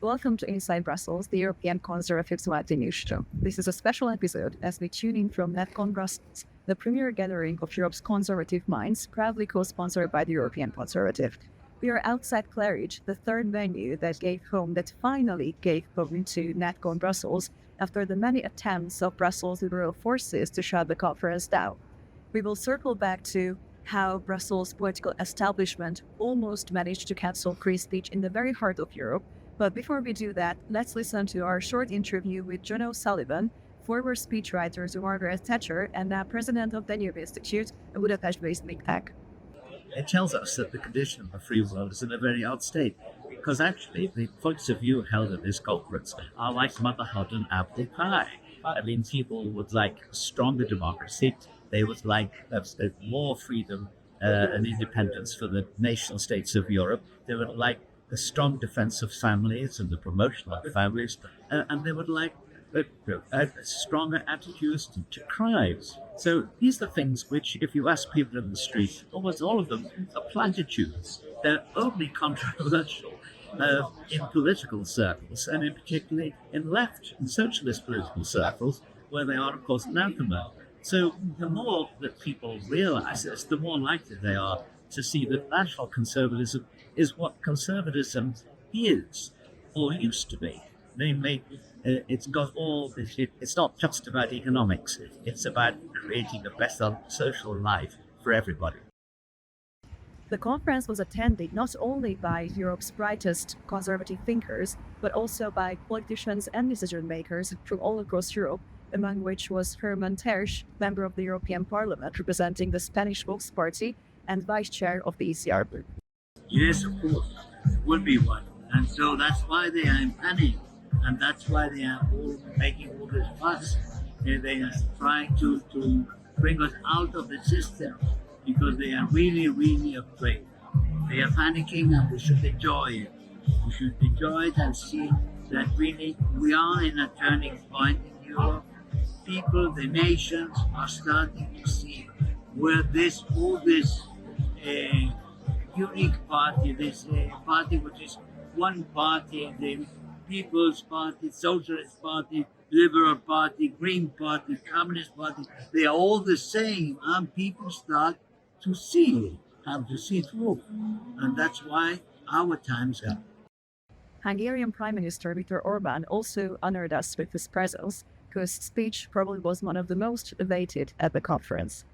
Welcome to Inside Brussels, the European Conservatives Conference show. This is a special episode as we tune in from NatCon Brussels, the premier gathering of Europe's conservative minds, proudly co-sponsored by the European Conservative. We are outside Claridge, the third venue that finally gave home to NatCon Brussels after the many attempts of Brussels liberal forces to shut the conference down. We will circle back to how Brussels' political establishment almost managed to cancel free speech in the very heart of Europe. But before we do that, let's listen to our short interview with John O'Sullivan, former speechwriter to Margaret Thatcher and now president of the New Institute, a Budapest-based think tank. It tells us that the condition of the free world is in a very odd state, because actually the points of view held at this conference are like motherhood and apple pie. I mean, people would like stronger democracy. They would like more freedom and independence for the nation states of Europe. They would like a strong defense of families and the promotion of families. And they would like stronger attitudes to crimes. So these are things which, if you ask people in the street, almost all of them are platitudes. They're only controversial in political circles, and in particularly in left and socialist political circles, where they are, of course, anathema. So the more that people realize this, the more likely they are to see that national conservatism is what conservatism is, or used to be. Namely, it's not just about economics, it's about creating a better social life for everybody. The conference was attended not only by Europe's brightest conservative thinkers, but also by politicians and decision makers from all across Europe, among which was Hermann Tertsch, member of the European Parliament representing the Spanish Vox Party and vice chair of the ECR group. Yes, of course, would be one. And so that's why they are in panic. And that's why they are all making all this fuss. They are trying to bring us out of the system because they are really, really afraid. They are panicking, and we should enjoy it. We should enjoy it and see that really we are in a turning point in Europe. People, the nations are starting to see where all this unique party, this party which is one party, the People's Party, Socialist Party, Liberal Party, Green Party, Communist Party, they are all the same, and people start to see through. And that's why our time's up. Hungarian Prime Minister Viktor Orbán also honored us with his presence, whose speech probably was one of the most debated at the conference.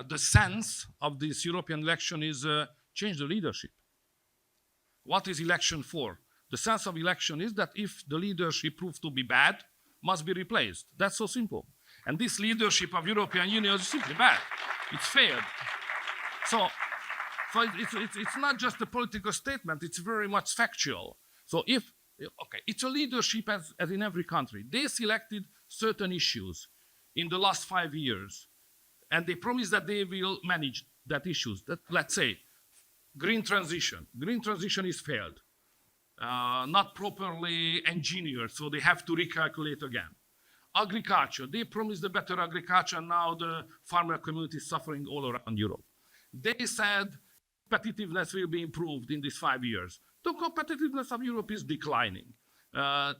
The sense of this European election is change the leadership. What is election for? The sense of election is that if the leadership proves to be bad, must be replaced. That's so simple. And this leadership of European Union is simply bad. It's failed. So it's not just a political statement, it's very much factual. So it's a leadership as in every country. They selected certain issues in the last 5 years, and they promise that they will manage that issues. That, let's say, green transition. Green transition is failed. Not properly engineered, so they have to recalculate again. Agriculture, they promised a better agriculture, now the farmer community is suffering all around Europe. They said competitiveness will be improved in these 5 years. The competitiveness of Europe is declining.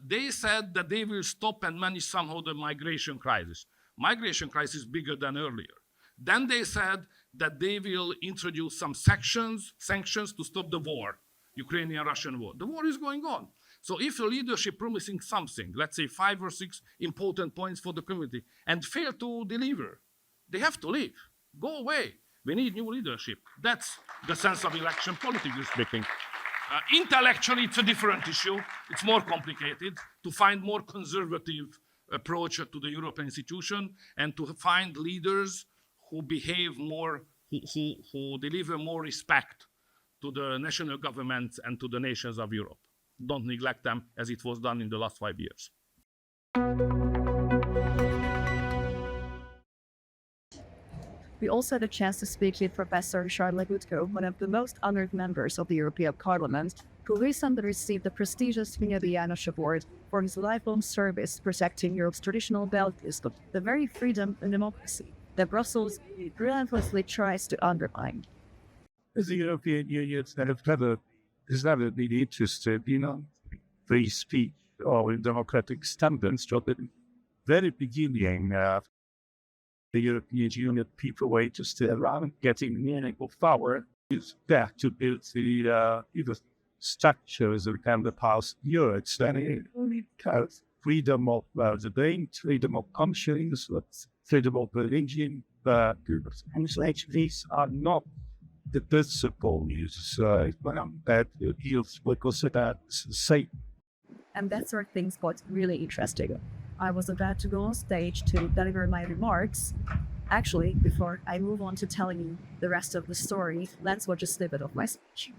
They said that they will stop and manage somehow the migration crisis. Migration crisis is bigger than earlier. Then they said that they will introduce some sanctions to stop the war. Ukrainian-Russian war. The war is going on. So if a leadership promising something, let's say 5 or 6 important points for the community, and fail to deliver, they have to leave. Go away. We need new leadership. That's the sense of election, politically speaking. Intellectually, it's a different issue. It's more complicated to find more conservative approach to the European institution and to find leaders who behave more, who deliver more respect to the national governments and to the nations of Europe. Don't neglect them as it was done in the last 5 years. We also had a chance to speak with Professor Charles Legutko, one of the most honored members of the European Parliament, who recently received the prestigious Vinja János Award for his lifelong service protecting Europe's traditional values, the very freedom and democracy that Brussels relentlessly tries to undermine. The European Union is never been interested, free speech or democratic standards. So the very beginning, the European Union people were just around getting meaningful power is there to build the structures and the past years. And it has freedom of debate, freedom of conscience, freedom of religion. And these are not the principles that deals with considered safe. And that's where things got really interesting. I was about to go on stage to deliver my remarks. Actually, before I move on to telling you the rest of the story, let's watch a snippet of my speech.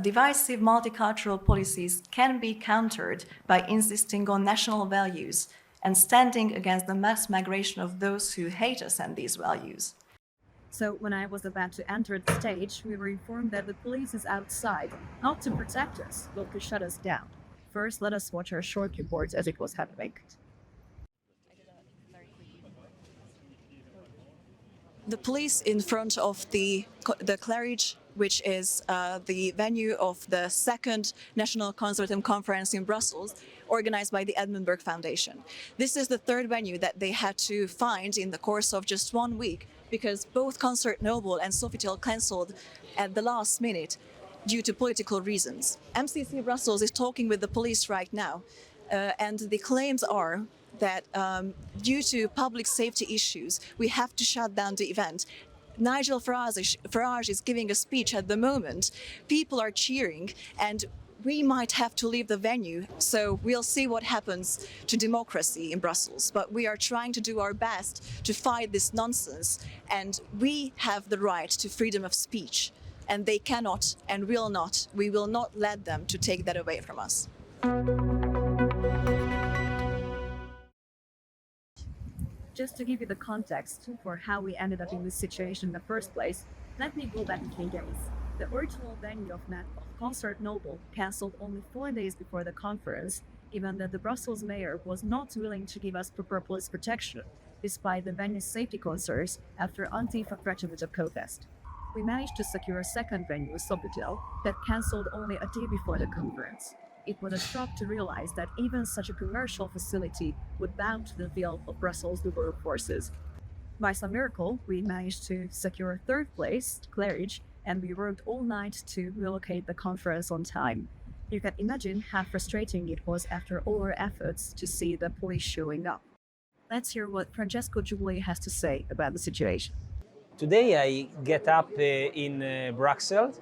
Divisive multicultural policies can be countered by insisting on national values and standing against the mass migration of those who hate us and these values. So when I was about to enter the stage, we were informed that the police is outside, not to protect us, but to shut us down. First, let us watch our short report as it was happening. The police in front of the Claridge, which is the venue of the second National Conservatism Conference in Brussels, organized by the Edmund Burke Foundation. This is the third venue that they had to find in the course of just 1 week, because both Constantinople and Sofitel cancelled at the last minute due to political reasons. MCC Brussels is talking with the police right now, and the claims are that due to public safety issues, we have to shut down the event. Nigel Farage is giving a speech at the moment. People are cheering, and we might have to leave the venue. So we'll see what happens to democracy in Brussels. But we are trying to do our best to fight this nonsense. And we have the right to freedom of speech. And they cannot and will not. We will not let them to take that away from us. Just to give you the context for how we ended up in this situation in the first place, let me go back 3 days. The original venue of Constantinople cancelled only 4 days before the conference, given that the Brussels mayor was not willing to give us proper police protection, despite the venue's safety concerns after Antifa threatened with a protest. We managed to secure a second venue, Sofitel, that cancelled only a day before the conference. It was a shock to realize that even such a commercial facility would bow to the will of Brussels' liberal forces. By some miracle, we managed to secure a third place, Claridge, and we worked all night to relocate the conference on time. You can imagine how frustrating it was after all our efforts to see the police showing up. Let's hear what Francesco Giuli has to say about the situation. Today I get up in Brussels.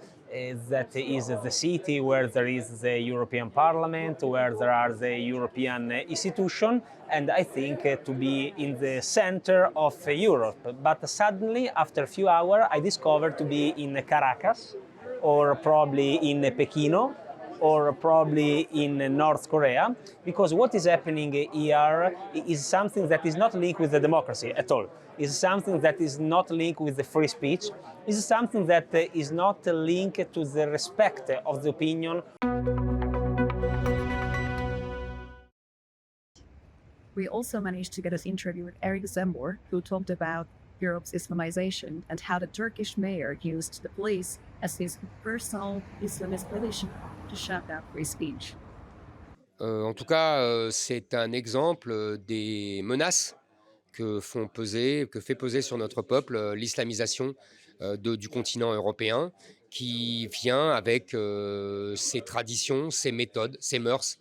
That is the city where there is the European Parliament, where there are the European institutions, and I think to be in the center of Europe. But suddenly, after a few hours, I discovered to be in Caracas, or probably in Pekino, or probably in North Korea, because what is happening here is something that is not linked with the democracy at all. It's something that is not linked with the free speech. It's something that is not linked to the respect of the opinion. We also managed to get an interview with Éric Zemmour, who talked about Europe's Islamization and how the Turkish mayor used the police as his personal Islamist militia to shut down free speech. En tout cas, c'est un exemple des menaces que fait peser sur notre peuple l'islamisation du continent européen, qui vient avec ses traditions, ses méthodes, ses mœurs.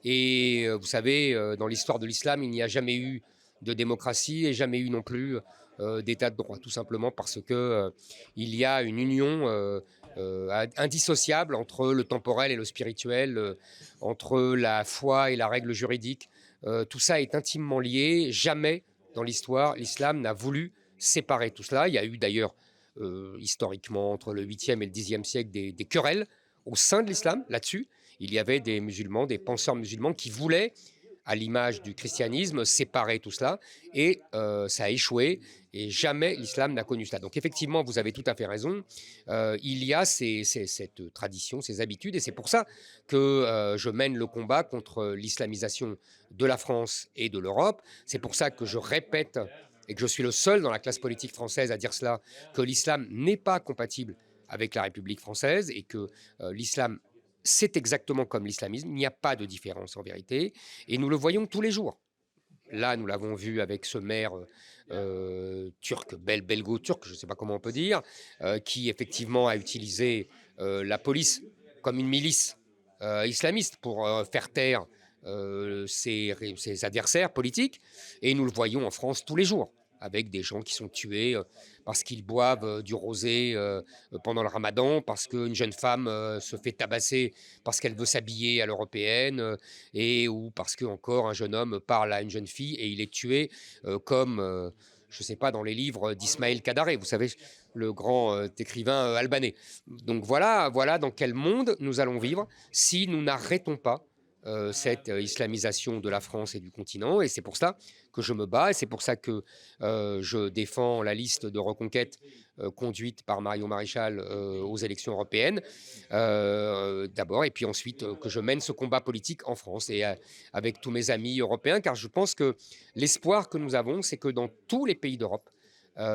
Et vous savez, dans l'histoire de l'islam, il n'y a jamais eu de démocratie et jamais eu non plus d'état de droit, tout simplement parce que il y a une union indissociable entre le temporel et le spirituel, entre la foi et la règle juridique. Tout ça est intimement lié. Jamais dans l'histoire, l'islam n'a voulu séparer tout cela. Il y a eu d'ailleurs historiquement entre le 8e et le 10e siècle des querelles au sein de l'islam là-dessus. Il y avait des musulmans, des penseurs musulmans qui voulaient, à l'image du christianisme, séparer tout cela, et ça a échoué, et jamais l'islam n'a connu cela. Donc effectivement, vous avez tout à fait raison, il y a cette tradition, ces habitudes, et c'est pour ça que je mène le combat contre l'islamisation de la France et de l'Europe. C'est pour ça que je répète, et que je suis le seul dans la classe politique française à dire cela, que l'islam n'est pas compatible avec la République française, et que l'islam c'est exactement comme l'islamisme, il n'y a pas de différence en vérité, et nous le voyons tous les jours. Là, nous l'avons vu avec ce maire turc, belgo-turc, je ne sais pas comment on peut dire, qui effectivement a utilisé la police comme une milice islamiste pour faire taire ses adversaires politiques. Et nous le voyons en France tous les jours, avec des gens qui sont tués parce qu'ils boivent du rosé pendant le ramadan, parce qu'une jeune femme se fait tabasser parce qu'elle veut s'habiller à l'européenne, ou parce que encore un jeune homme parle à une jeune fille et il est tué comme, je ne sais pas, dans les livres d'Ismaël Kadare, vous savez, le grand écrivain albanais. Donc voilà dans quel monde nous allons vivre si nous n'arrêtons pas cette islamisation de la France et du continent, et c'est pour ça que je me bats, et c'est pour ça que je défends la liste de Reconquête conduite par Marion Maréchal aux élections européennes, d'abord, et puis ensuite que je mène ce combat politique en France et avec tous mes amis européens, car je pense que l'espoir que nous avons, c'est que dans tous les pays d'Europe,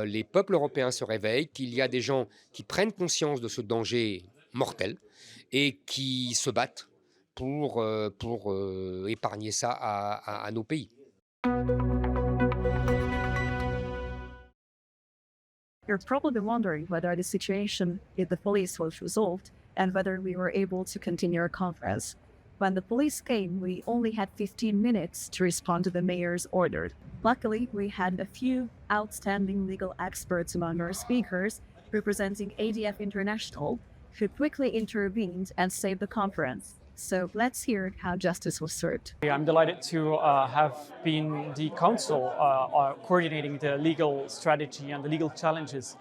les peuples européens se réveillent, qu'il y a des gens qui prennent conscience de ce danger mortel et qui se battent pour épargner ça à nos pays. You're probably wondering whether the situation with the police was resolved and whether we were able to continue our conference. When the police came, we only had 15 minutes to respond to the mayor's order. Luckily, we had a few outstanding legal experts among our speakers, representing ADF International, who quickly intervened and saved the conference. So let's hear how justice was served. I'm delighted to have been the council coordinating the legal strategy and the legal challenges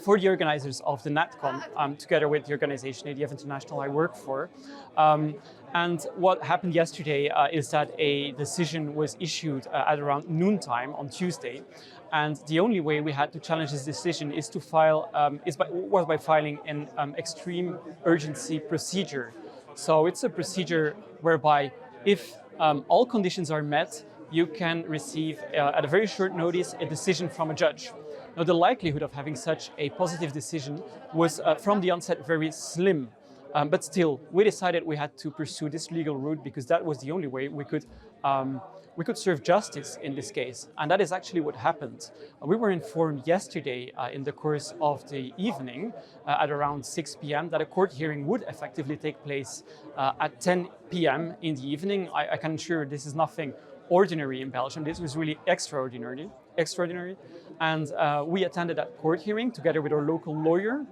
for the organizers of the NatCon, together with the organization ADF International I work for. And what happened yesterday is that a decision was issued at around noontime on Tuesday. And the only way we had to challenge this decision is to file was by filing an extreme urgency procedure. So it's a procedure whereby if all conditions are met, you can receive at a very short notice a decision from a judge. Now, the likelihood of having such a positive decision was from the onset very slim. But still, we decided we had to pursue this legal route because that was the only way we could serve justice in this case. And that is actually what happened. We were informed yesterday in the course of the evening at around 6 p.m. that a court hearing would effectively take place at 10 p.m. in the evening. I can assure this is nothing ordinary in Belgium. This was really extraordinary. And we attended that court hearing together with our local lawyer,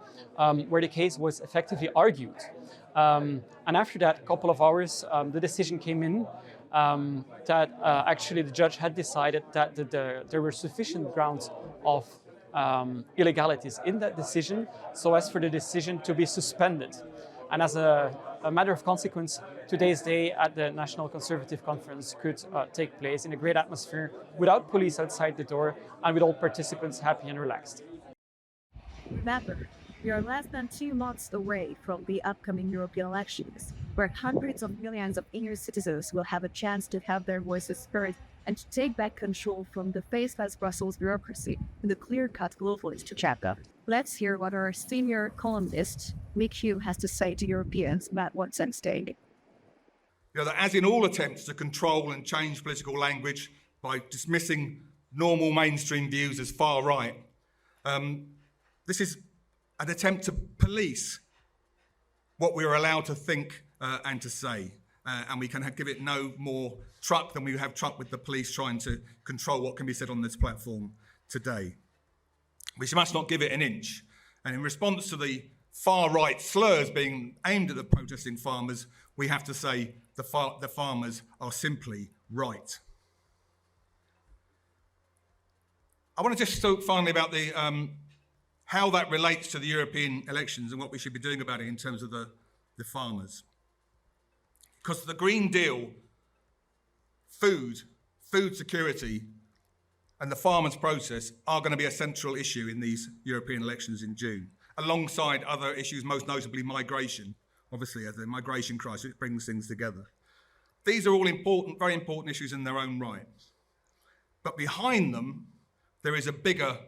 where the case was effectively argued. And after that couple of hours, the decision came in that actually the judge had decided that there were sufficient grounds of illegalities in that decision so as for the decision to be suspended. And as a matter of consequence, today's day at the National Conservative Conference could take place in a great atmosphere without police outside the door and with all participants happy and relaxed. Remember, we are less than 2 months away from the upcoming European elections, where hundreds of millions of EU citizens will have a chance to have their voices heard and to take back control from the faceless Brussels bureaucracy and the clear-cut globalist agenda. Let's hear what our senior columnist, Mick, has to say to Europeans about what's at stake. That as in all attempts to control and change political language by dismissing normal mainstream views as far right, this is an attempt to police what we are allowed to think and to say. And we can give it no more truck than we have truck with the police trying to control what can be said on this platform today. We must not give it an inch. And in response to the far-right slurs being aimed at the protesting farmers, we have to say the farmers are simply right. I want to just talk finally about the how that relates to the European elections and what we should be doing about it in terms of the farmers. Because the Green Deal, food security, and the farmers' process are going to be a central issue in these European elections in June, alongside other issues, most notably migration, obviously, as the migration crisis brings things together. These are all important, very important issues in their own right. But behind them, there is a bigger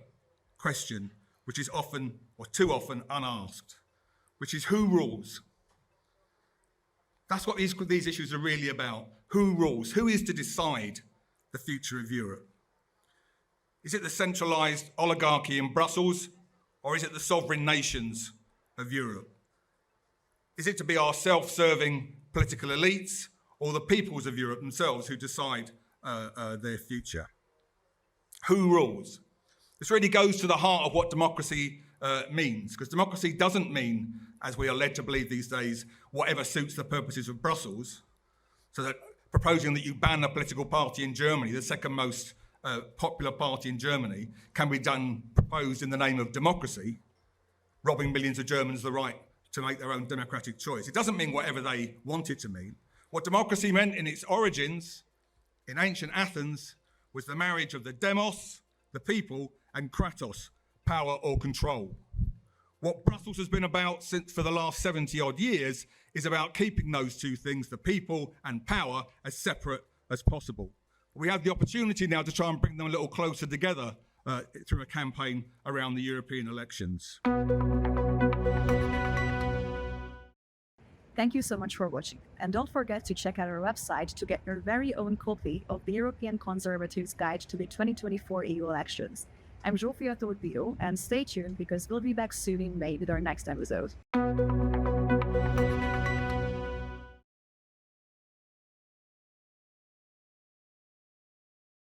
question, which is often, or too often, unasked, which is who rules? That's what these issues are really about. Who rules? Who is to decide the future of Europe? Is it the centralised oligarchy in Brussels, or is it the sovereign nations of Europe? Is it to be our self-serving political elites, or the peoples of Europe themselves who decide their future? Who rules? This really goes to the heart of what democracy means, because democracy doesn't mean, as we are led to believe these days, whatever suits the purposes of Brussels. So that proposing that you ban a political party in Germany, the second most popular party in Germany, can be proposed in the name of democracy, robbing millions of Germans the right to make their own democratic choice. It doesn't mean whatever they want it to mean. What democracy meant in its origins in ancient Athens was the marriage of the demos, the people, and kratos, power or control. What Brussels has been about for the last 70 odd years is about keeping those two things, the people and power, as separate as possible. We have the opportunity now to try and bring them a little closer together through a campaign around the European elections. Thank you so much for watching. And don't forget to check out our website to get your very own copy of the European Conservatives Guide to the 2024 EU elections. I'm Zsófia Torpillo, and stay tuned because we'll be back soon in May with our next episode.